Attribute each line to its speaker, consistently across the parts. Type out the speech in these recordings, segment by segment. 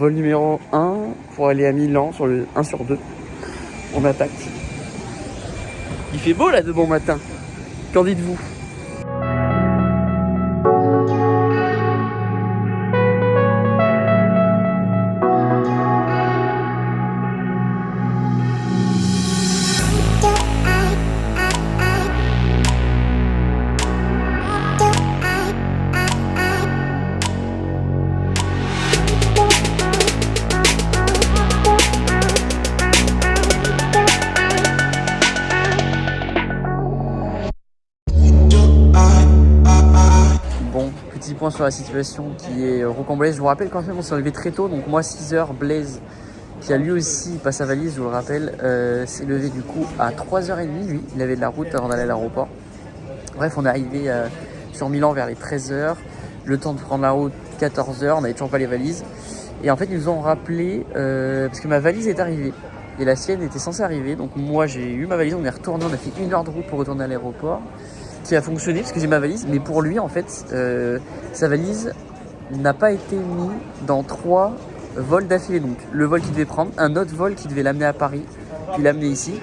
Speaker 1: vol numéro 1 pour aller à Milan sur le 1/2. On attaque. Il fait beau là de bon matin. Qu'en dites-vous? Petit point sur la situation qui est rocambolesque. Je vous rappelle quand même on s'est levé très tôt, donc moi 6h, Blaise qui a lui aussi pas sa valise, je vous le rappelle, s'est levé du coup à 3h30 lui, il avait de la route avant d'aller à l'aéroport. Bref, on est arrivé sur Milan vers les 13h, le temps de prendre la route 14h, on n'avait toujours pas les valises. Et en fait ils nous ont rappelé, parce que ma valise est arrivée et la sienne était censée arriver, donc moi j'ai eu ma valise, on est retourné, on a fait 1 heure de route pour retourner à l'aéroport. Qui a fonctionné parce que j'ai ma valise, mais pour lui en fait sa valise n'a pas été mise dans 3 vols d'affilée. Donc le vol qu'il devait prendre, un autre vol qui devait l'amener à Paris, puis l'amener ici,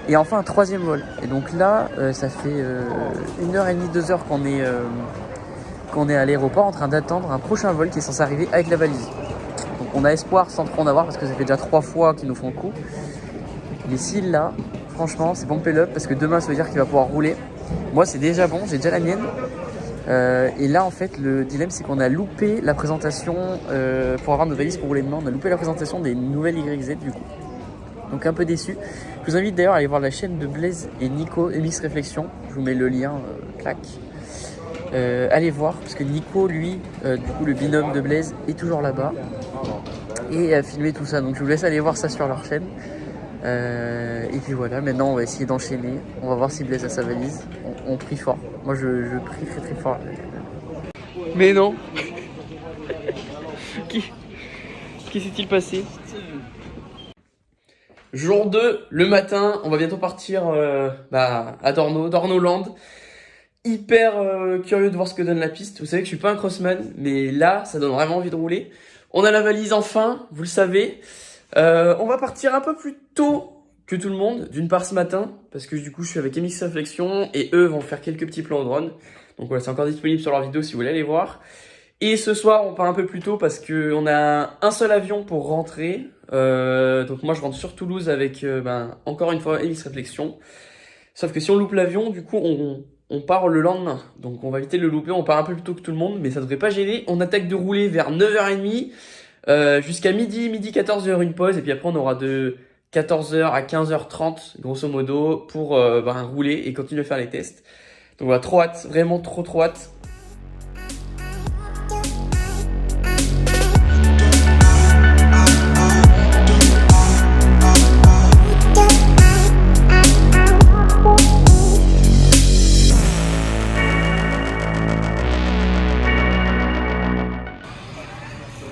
Speaker 1: et enfin un 3e vol. Et donc là ça fait 1h30, 2h qu'on est à l'aéroport en train d'attendre un prochain vol qui est censé arriver avec la valise. Donc on a espoir sans trop en avoir parce que ça fait déjà 3 fois qu'ils nous font le coup. Mais s'il l'a, franchement c'est bon up parce que demain ça veut dire qu'il va pouvoir rouler. Moi c'est déjà bon, j'ai déjà la mienne. Et là en fait le dilemme c'est qu'on a loupé la présentation pour avoir nos valises pour rouler demain. On a loupé la présentation des nouvelles YZ du coup. Donc un peu déçu. Je vous invite d'ailleurs à aller voir la chaîne de Blaise et Nico, MX Réflexion. Je vous mets le lien, clac. Allez voir parce que Nico lui, du coup le binôme de Blaise est toujours là-bas. Et a filmé tout ça. Donc je vous laisse aller voir ça sur leur chaîne. Et puis voilà, maintenant on va essayer d'enchaîner. On va voir si Blaise a sa valise. On prie fort. Moi je prie très très fort. Mais non. Qu'est-ce s'est-il passé? Jour 2, le matin, on va bientôt partir à Dornoland. Hyper curieux de voir ce que donne la piste. Vous savez que je suis pas un crossman, mais là ça donne vraiment envie de rouler. On a la valise enfin, vous le savez. On va partir un peu plus tôt que tout le monde, d'une part ce matin, parce que du coup je suis avec MX Réflexion et eux vont faire quelques petits plans au drone. Donc voilà, c'est encore disponible sur leur vidéo si vous voulez aller voir. Et ce soir on part un peu plus tôt parce qu'on a un seul avion pour rentrer. Donc moi je rentre sur Toulouse avec encore une fois MX Réflexion. Sauf que si on loupe l'avion, du coup on part le lendemain. Donc on va éviter de le louper, on part un peu plus tôt que tout le monde, mais ça devrait pas gêner. On attaque de rouler vers 9h30. Jusqu'à midi 14h une pause et puis après on aura de 14h à 15h30 grosso modo pour rouler et continuer à faire les tests. Donc voilà, trop hâte, vraiment trop hâte.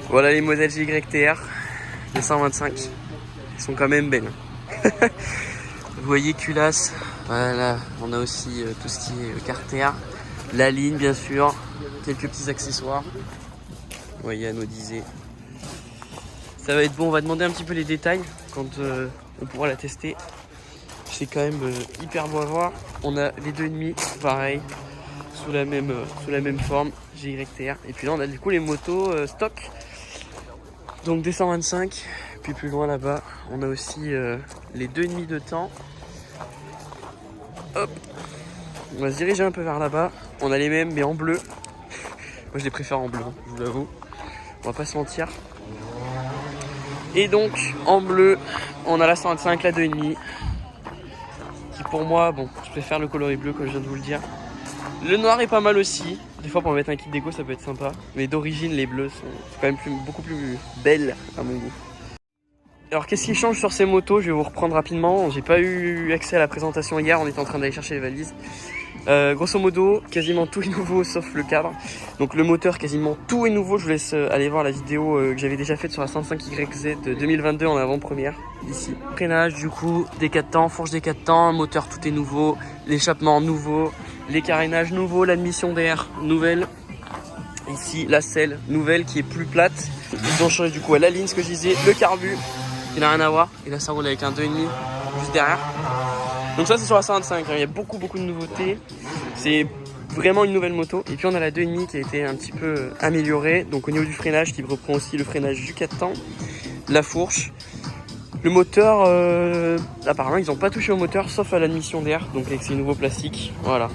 Speaker 1: Voilà les modèles GYTR de 125, ils sont quand même belles. Vous voyez culasse, voilà, on a aussi tout ce qui est carter, la ligne bien sûr, quelques petits accessoires. Vous voyez anodisé. Ça va être bon, on va demander un petit peu les détails quand on pourra la tester. C'est quand même hyper beau à voir. On a les 2,5 pareil, sous la même forme, GYTR. Et puis là on a du coup les motos stock. Donc des 125, puis plus loin là-bas, on a aussi les 2,5 de temps. Hop, on va se diriger un peu vers là-bas. On a les mêmes mais en bleu. Moi je les préfère en bleu, je vous l'avoue. On va pas se mentir. Et donc en bleu, on a la 125, la 2,5. Qui pour moi, bon, je préfère le coloris bleu comme je viens de vous le dire. Le noir est pas mal aussi. Des fois pour mettre un kit déco ça peut être sympa. Mais d'origine les bleus sont quand même beaucoup plus belles à mon goût. Alors qu'est-ce qui change sur ces motos? Je vais vous reprendre rapidement. J'ai pas eu accès à la présentation hier, on était en train d'aller chercher les valises. Grosso modo, quasiment tout est nouveau sauf le cadre. Donc le moteur, quasiment tout est nouveau. Je vous laisse aller voir la vidéo que j'avais déjà faite sur la 105YZ 2022 en avant-première, ici. Freinage du coup, des 4 temps, fourche des 4 temps, moteur tout est nouveau, l'échappement nouveau, les carénages nouveaux, l'admission d'air nouvelle. Ici la selle nouvelle qui est plus plate. Ils ont changé du coup à la ligne, ce que je disais, le carbu, il n'a rien à voir. Et là ça roule avec un 2,5 juste derrière. Donc ça c'est sur la 125, hein. Il y a beaucoup de nouveautés. C'est vraiment une nouvelle moto. Et puis on a la 2,5 qui a été un petit peu améliorée. Donc au niveau du freinage, qui reprend aussi le freinage du 4 temps, la fourche. Le moteur, apparemment ils n'ont pas touché au moteur sauf à l'admission d'air, donc avec ces nouveaux plastiques, voilà.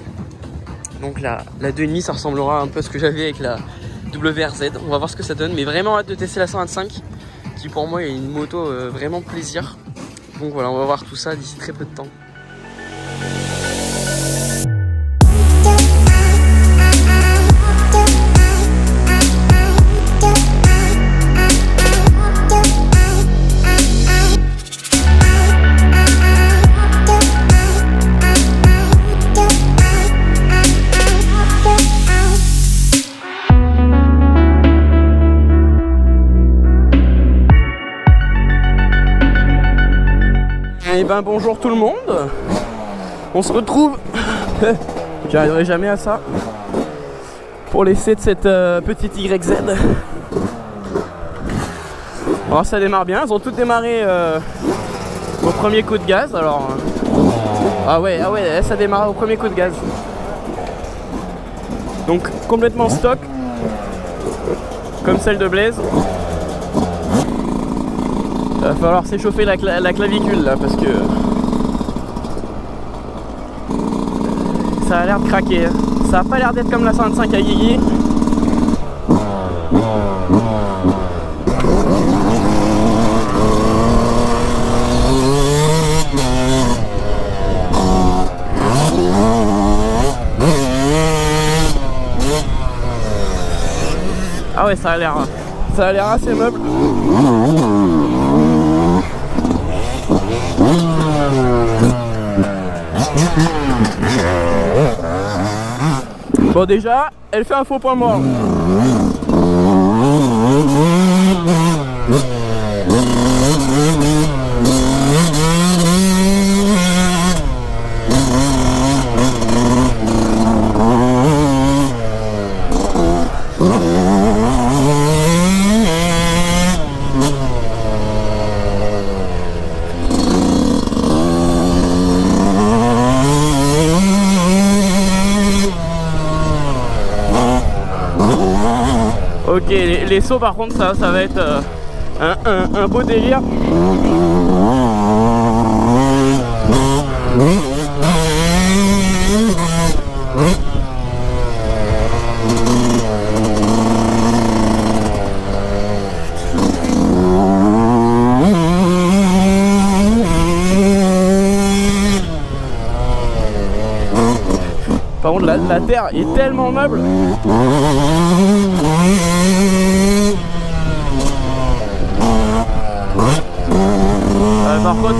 Speaker 1: Donc la 2,5 ça ressemblera un peu à ce que j'avais avec la WRZ, on va voir ce que ça donne, mais vraiment hâte de tester la 125, qui pour moi est une moto vraiment plaisir. Donc voilà, on va voir tout ça d'ici très peu de temps. Et ben bonjour tout le monde, on se retrouve, j'arriverai jamais à ça, pour l'essai de cette petite YZ. Alors ça démarre bien, elles ont toutes démarré au premier coup de gaz, alors ah ouais ça démarre au premier coup de gaz. Donc complètement stock, comme celle de Blaze. Il va falloir s'échauffer la clavicule là parce que ça a l'air de craquer. Ça a pas l'air d'être comme la 125 à Guigui. Ah ouais, ça a l'air assez meuble. Bon déjà, elle fait un faux point mort. Ok, les sauts par contre ça va être un beau délire. Par contre la terre est tellement meuble. Par contre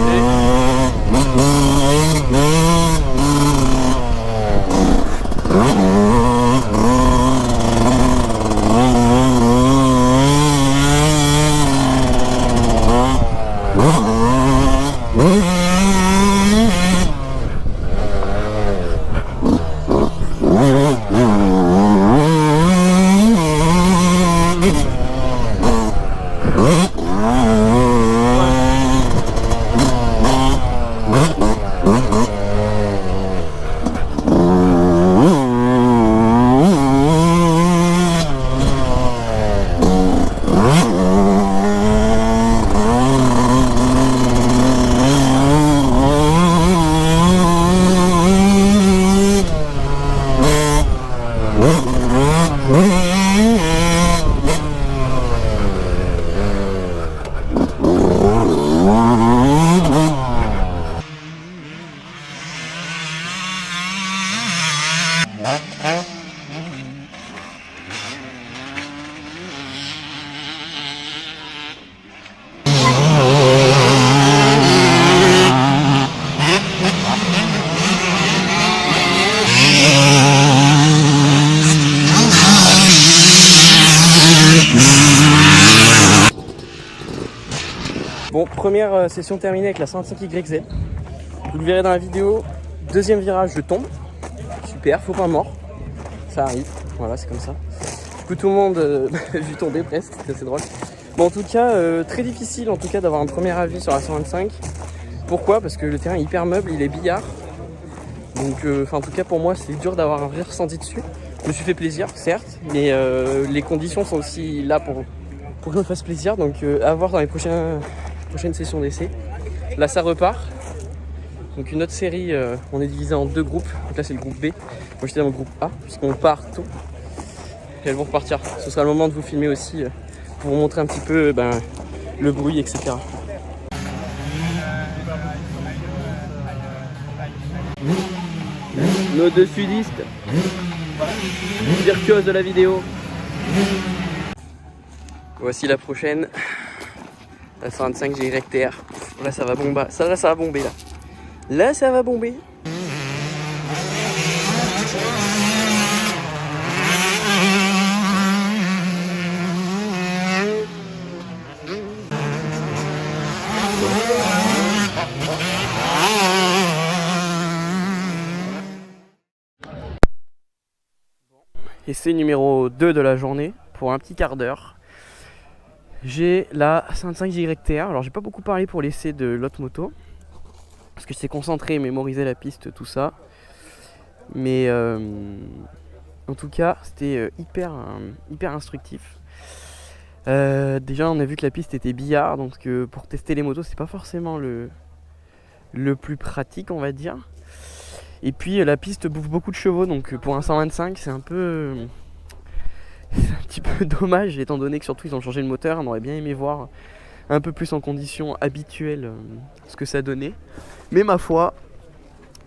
Speaker 1: bon, première session terminée avec la 125YZ. Vous le verrez dans la vidéo. Deuxième virage, je tombe. Super, faux point mort. Ça arrive. Voilà, c'est comme ça. Du
Speaker 2: coup tout le monde vu tomber presque, c'est assez drôle. Bon en tout cas très difficile en tout cas d'avoir un premier avis sur la 125. Pourquoi? Parce que le terrain est hyper meuble, il est billard. Donc en tout cas pour moi c'est dur d'avoir un vrai ressenti dessus. Je me suis fait plaisir certes, mais les conditions sont aussi là pour que je me fasse plaisir. Donc à voir dans les prochaines sessions d'essai. Là ça repart. Donc une autre série, on est divisé en 2 groupes. Donc là c'est le groupe B. Moi j'étais dans le groupe A puisqu'on part tôt. Et elles vont repartir. Ce sera le moment de vous filmer aussi pour vous montrer un petit peu le bruit, etc. Nos 2 sudistes, virtuoses de la vidéo. Voici la prochaine, la 125 GYTR. Là ça va bomber, ça va bomber là. Là ça va bomber. Essai numéro 2 de la journée pour un petit quart d'heure. J'ai la 125 GYTR. Alors j'ai pas beaucoup parlé pour l'essai de l'autre moto parce que j'étais concentré, mémoriser la piste, tout ça. Mais en tout cas c'était hyper instructif. Déjà on a vu que la piste était billard, donc pour tester les motos c'est pas forcément le plus pratique on va dire. Et puis la piste bouffe beaucoup de chevaux, donc pour un 125 c'est un petit peu dommage étant donné que surtout ils ont changé le moteur. On aurait bien aimé voir un peu plus en conditions habituelles ce que ça donnait. Mais ma foi,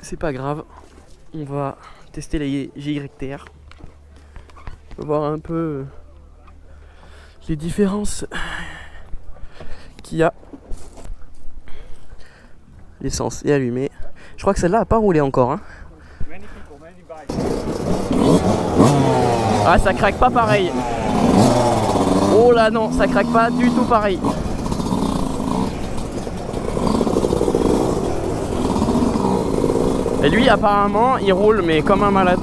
Speaker 2: c'est pas grave. On va tester les GYTR. On va voir un peu les différences qu'il y a. L'essence est allumée. Je crois que celle-là a pas roulé encore. Hein. Ah, ça craque pas pareil. Oh là non, ça craque pas du tout pareil. Et lui apparemment il roule mais comme un malade.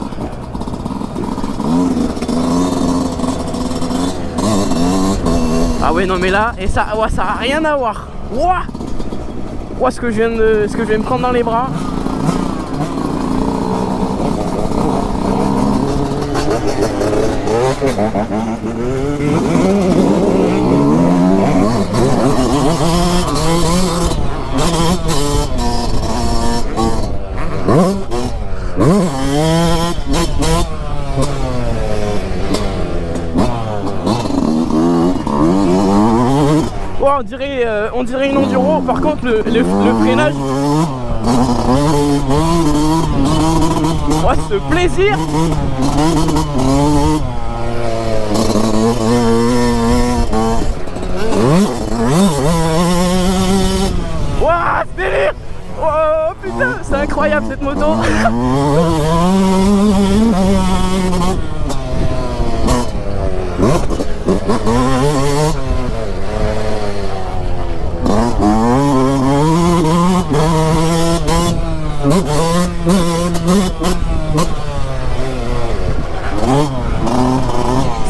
Speaker 2: Ah ouais non mais là, et ça, ouais, ça a rien à voir. Ouah, ouah, ce que je viens de me prendre dans les bras. Oh, on dirait une enduro. Par contre le freinage, oh, ce plaisir. Wouah, ce délire. Oh putain, c'est incroyable cette moto.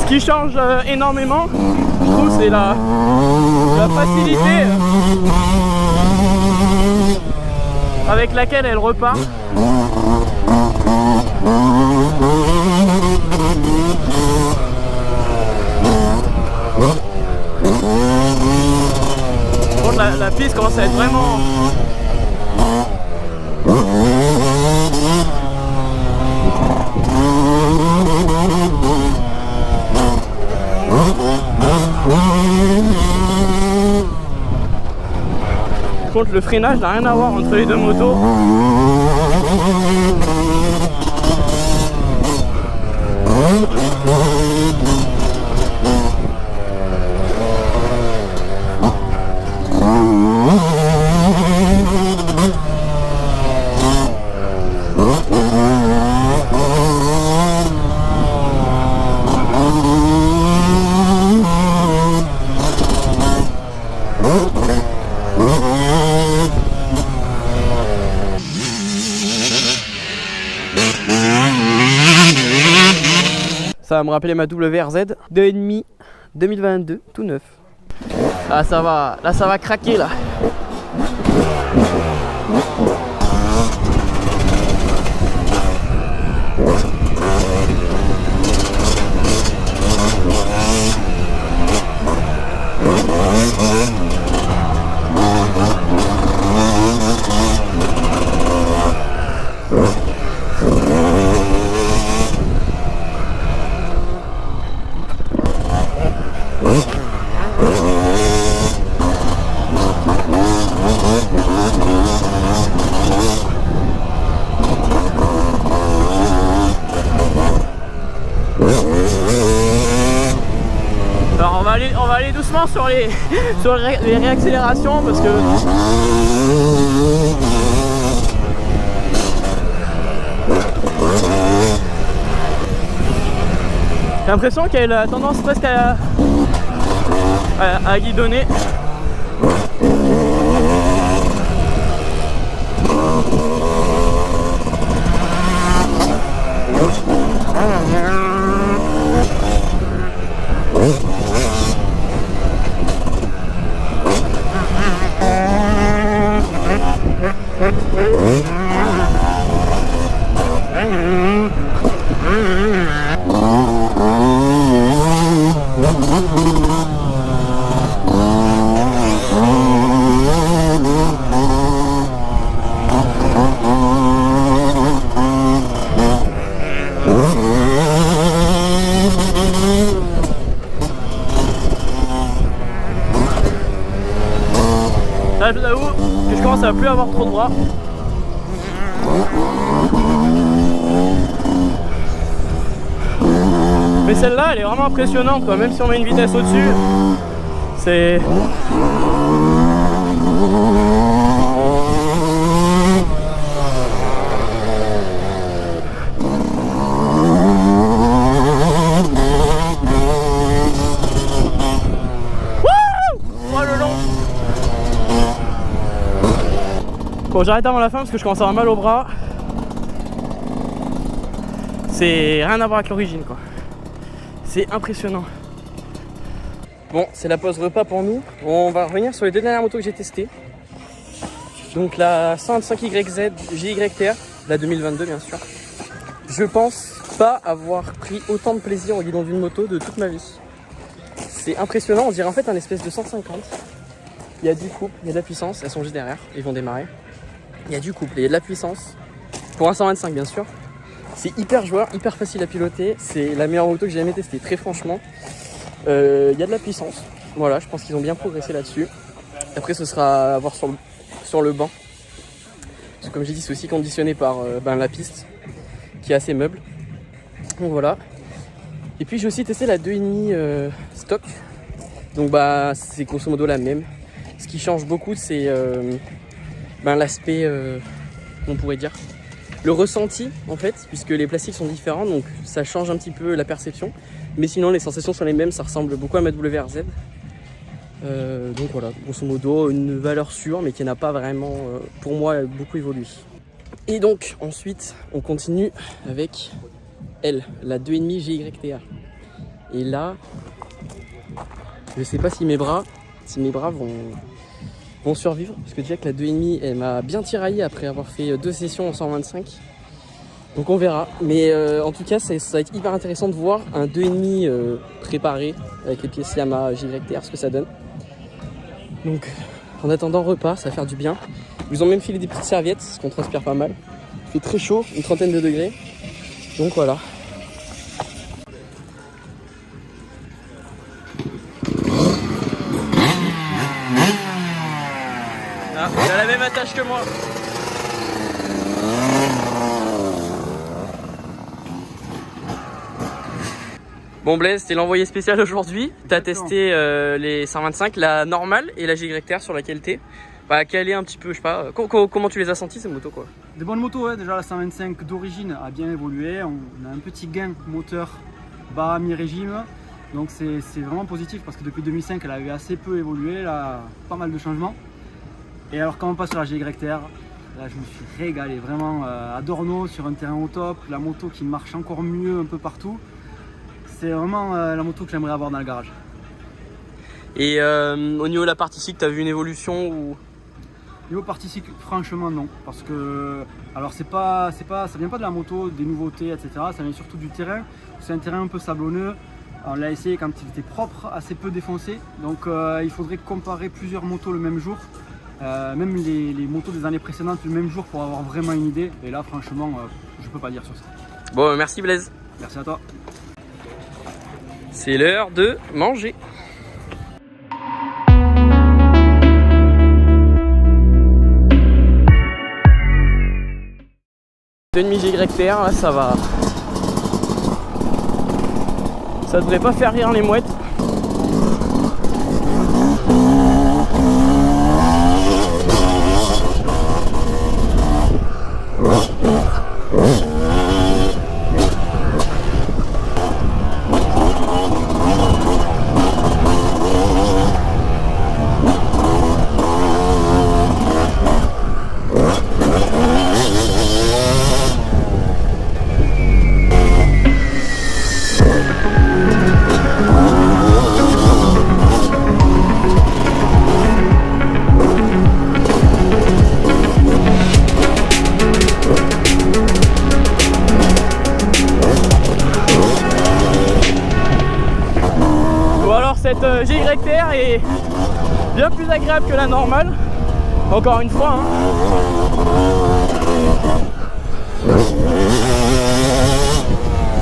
Speaker 2: Ce qui change énormément, je trouve, c'est la facilité avec laquelle elle repart. Bon, la piste commence à être vraiment... Par contre le freinage n'a rien à voir entre les deux motos. Ça va me rappeler ma WRZ 2,5 2022, tout neuf. Ah ça va, là ça va craquer là. Alors on va aller doucement sur les réaccélérations parce que j'ai l'impression qu'elle a tendance presque à guidonner. Là, je vous avoue que je commence à plus avoir trop de bras. Mais celle-là, elle est vraiment impressionnante, quoi. Même si on met une vitesse au-dessus, c'est... Bon, j'arrête avant la fin parce que je commence à avoir mal au bras. C'est rien à voir avec l'origine, quoi. C'est impressionnant. Bon, c'est la pause repas pour nous. On va revenir sur les deux dernières motos que j'ai testées. Donc la 125YZ GYTR, la 2022 bien sûr. Je pense pas avoir pris autant de plaisir au guidon d'une moto de toute ma vie. C'est impressionnant, on dirait en fait un espèce de 150. Il y a du couple, il y a de la puissance, elles sont juste derrière, ils vont démarrer. Il y a du couple, il y a de la puissance. Pour un 125 bien sûr. C'est hyper joueur, hyper facile à piloter. C'est la meilleure moto que j'ai jamais testée, très franchement. Il y a de la puissance. Voilà, je pense qu'ils ont bien progressé là-dessus. Après ce sera à voir sur le banc. Parce que comme j'ai dit, c'est aussi conditionné par la piste qui est assez meuble. Donc voilà. Et puis j'ai aussi testé la 2,5 stock. Donc c'est grosso modo la même. Ce qui change beaucoup c'est l'aspect, on pourrait dire, le ressenti en fait, puisque les plastiques sont différents, donc ça change un petit peu la perception. Mais sinon les sensations sont les mêmes, ça ressemble beaucoup à ma WRZ. Donc voilà, grosso modo une valeur sûre, mais qui n'a pas vraiment, pour moi, beaucoup évolué. Et donc ensuite on continue avec elle, la 2,5 GYTA. Et là, je sais pas si mes bras vont survivre, parce que déjà que la 2,5 elle m'a bien tiraillé après avoir fait 2 sessions en 125. Donc on verra, mais en tout cas ça va être hyper intéressant de voir un 2,5 préparé avec les pièces Yamaha GYTR, ce que ça donne. Donc en attendant repas, ça va faire du bien. Ils ont même filé des petites serviettes, parce qu'on transpire pas mal. Il fait très chaud, une trentaine de degrés. Donc voilà. Ah, il a la même attache que moi. Bon Blaise, c'était l'envoyé spécial aujourd'hui. Tu as testé les 125, la normale et la GYTR sur laquelle t'es. Quelle est un petit peu, je sais pas, comment tu les as sentis ces motos quoi?
Speaker 3: Des bonnes motos, ouais. Déjà la 125 d'origine a bien évolué. On a un petit gain moteur bas mi-régime. Donc c'est vraiment positif parce que depuis 2005 elle avait assez peu évolué, là, pas mal de changements. Et alors quand on passe sur la GYTR, là je me suis régalé vraiment à Dorno sur un terrain au top, la moto qui marche encore mieux un peu partout. c'est vraiment la moto que j'aimerais avoir dans le garage.
Speaker 2: Et au niveau de la partie cycle, tu as vu une évolution ou...
Speaker 3: Niveau partie cycle, franchement non, parce que alors ça vient pas de la moto, des nouveautés, etc. Ça vient surtout du terrain. C'est un terrain un peu sablonneux. On l'a essayé quand il était propre, assez peu défoncé. Donc il faudrait comparer plusieurs motos le même jour, même les motos des années précédentes le même jour pour avoir vraiment une idée. Et là, franchement, je peux pas dire sur ça.
Speaker 2: Bon, merci Blaise.
Speaker 3: Merci à toi.
Speaker 2: C'est l'heure de manger. Demi GYTR, là ça va. Ça devrait pas faire rire les mouettes. Cette GYTR est bien plus agréable que la normale, encore une fois, hein.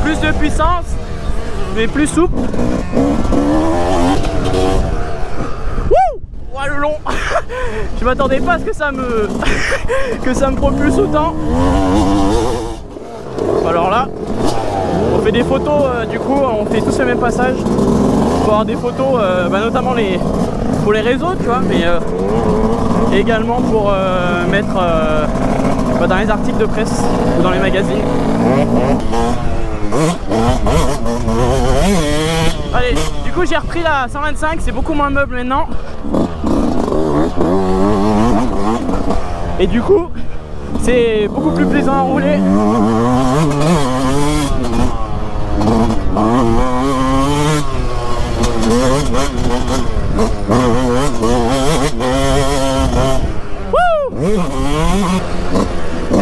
Speaker 2: Plus de puissance mais plus souple. Wouh, oh, le long. Je m'attendais pas à ce que ça me que ça me propulse autant. Alors là on fait des photos, du coup on fait tous le même passage pour avoir des photos, notamment pour les réseaux, tu vois, mais également pour mettre dans les articles de presse ou dans les magazines. Allez, du coup j'ai repris la 125, c'est beaucoup moins meuble maintenant. Et du coup c'est beaucoup plus plaisant à rouler.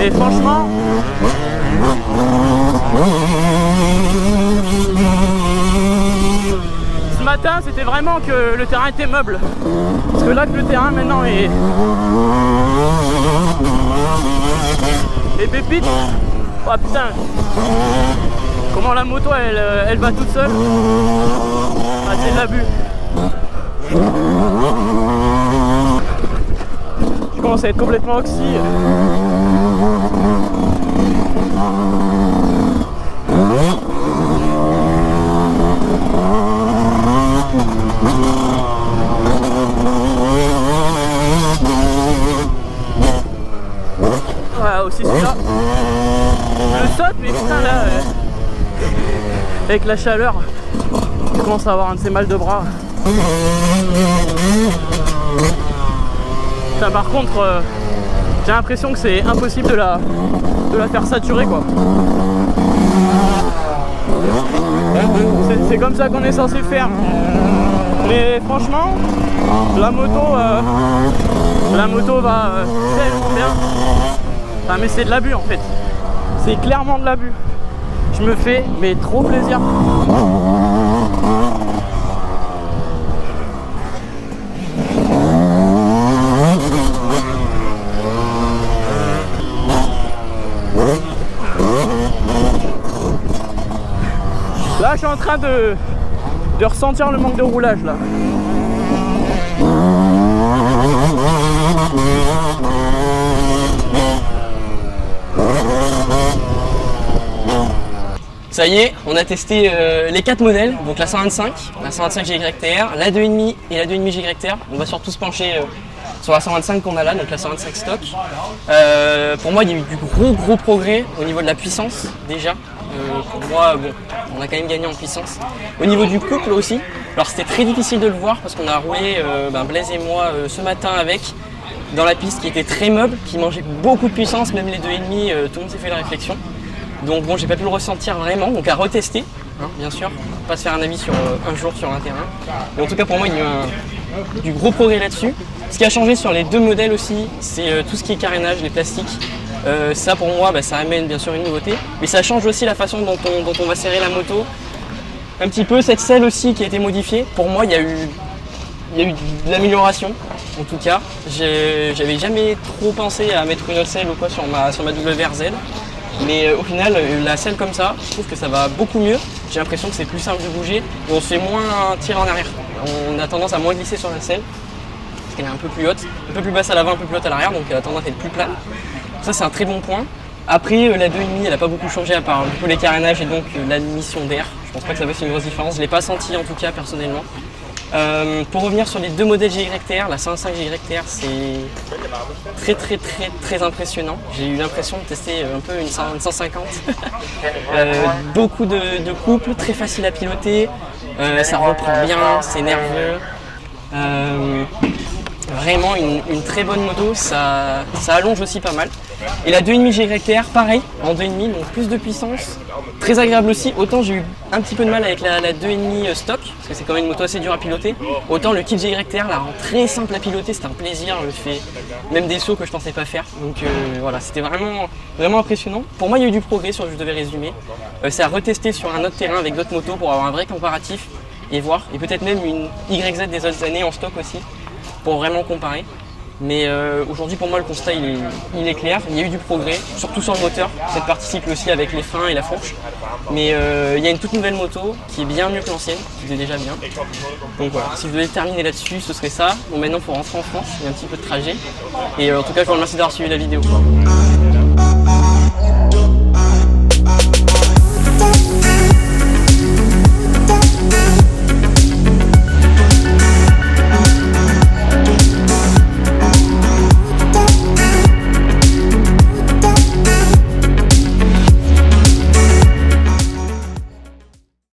Speaker 2: Et franchement, ce matin c'était vraiment que le terrain était meuble. Parce que là que le terrain maintenant est pépite. Oh putain, comment la moto elle va toute seule. Ah, c'est de l'abus. Je commence à être complètement oxy. Ouais, aussi celui-là. Je le saute, mais putain là, avec la chaleur, je commence à avoir un de ces mal de bras. Putain, par contre, j'ai l'impression que c'est impossible de la faire saturer, quoi. C'est comme ça qu'on est censé faire. Mais franchement, la moto va tellement bien. Ah, mais c'est de l'abus en fait. C'est clairement de l'abus. Je me fais mais trop plaisir. Là, je suis en train de ressentir le manque de roulage là. Ça y est, on a testé les 4 modèles, donc la 125, la 125 GYTR, la 2.5 et la 2.5 GYTR. On va surtout se pencher sur la 125 qu'on a là, donc la 125 stock. Pour moi, il y a eu du gros progrès au niveau de la puissance déjà. Pour moi, bon, on a quand même gagné en puissance. Au niveau du couple aussi, alors c'était très difficile de le voir parce qu'on a roulé, Blaise et moi, ce matin avec, dans la piste qui était très meuble, qui mangeait beaucoup de puissance, même les 2.5, tout le monde s'est fait la réflexion. Donc bon, j'ai pas pu le ressentir vraiment, donc à retester. hein, bien sûr, pas se faire un avis sur un jour sur un terrain. Mais en tout cas pour moi il y a eu du gros progrès là-dessus. Ce qui a changé sur les deux modèles aussi, c'est tout ce qui est carénage, les plastiques. Ça pour moi ça amène bien sûr une nouveauté, mais ça change aussi la façon dont on va serrer la moto. Un petit peu cette selle aussi qui a été modifiée. Pour moi il y a eu de l'amélioration. En tout cas, j'avais jamais trop pensé à mettre une autre selle ou quoi sur ma WRZ. Mais au final, la selle comme ça, je trouve que ça va beaucoup mieux. J'ai l'impression que c'est plus simple de bouger et on se fait moins tirer en arrière. On a tendance à moins glisser sur la selle parce qu'elle est un peu plus haute, un peu plus basse à l'avant, un peu plus haute à l'arrière, donc elle a tendance à être plus plane. Ça, c'est un très bon point. Après, la 2,5, elle n'a pas beaucoup changé à part les carénages et donc l'admission d'air. Je pense pas que ça fasse une grosse différence. Je l'ai pas senti en tout cas personnellement. Pour revenir sur les deux modèles GYTR, la 125 GYTR c'est très impressionnant. J'ai eu l'impression de tester un peu une 150. Beaucoup de couple, très facile à piloter, ça reprend bien, c'est nerveux. Vraiment une très bonne moto, ça allonge aussi pas mal. Et la 2,5 GYTR, pareil, en 2,5, donc plus de puissance, très agréable aussi. Autant j'ai eu un petit peu de mal avec la 2,5 stock, parce que c'est quand même une moto assez dure à piloter. Autant le kit GYTR la rend très simple à piloter, c'était un plaisir, je fais même des sauts que je pensais pas faire. Donc voilà, c'était vraiment impressionnant. Pour moi il y a eu du progrès sur, je devais résumer. C'est à retester sur un autre terrain avec d'autres motos pour avoir un vrai comparatif et voir. Et peut-être même une YZ des autres années en stock aussi, pour vraiment comparer. Mais aujourd'hui pour moi le constat il est clair, il y a eu du progrès, surtout sur le moteur, cette partie cycle aussi avec les freins et la fourche. Mais il y a une toute nouvelle moto qui est bien mieux que l'ancienne, qui est déjà bien. Donc voilà, si je devais terminer là-dessus, ce serait ça. Bon maintenant il faut rentrer en France, il y a un petit peu de trajet. Et en tout cas je vous remercie d'avoir suivi la vidéo.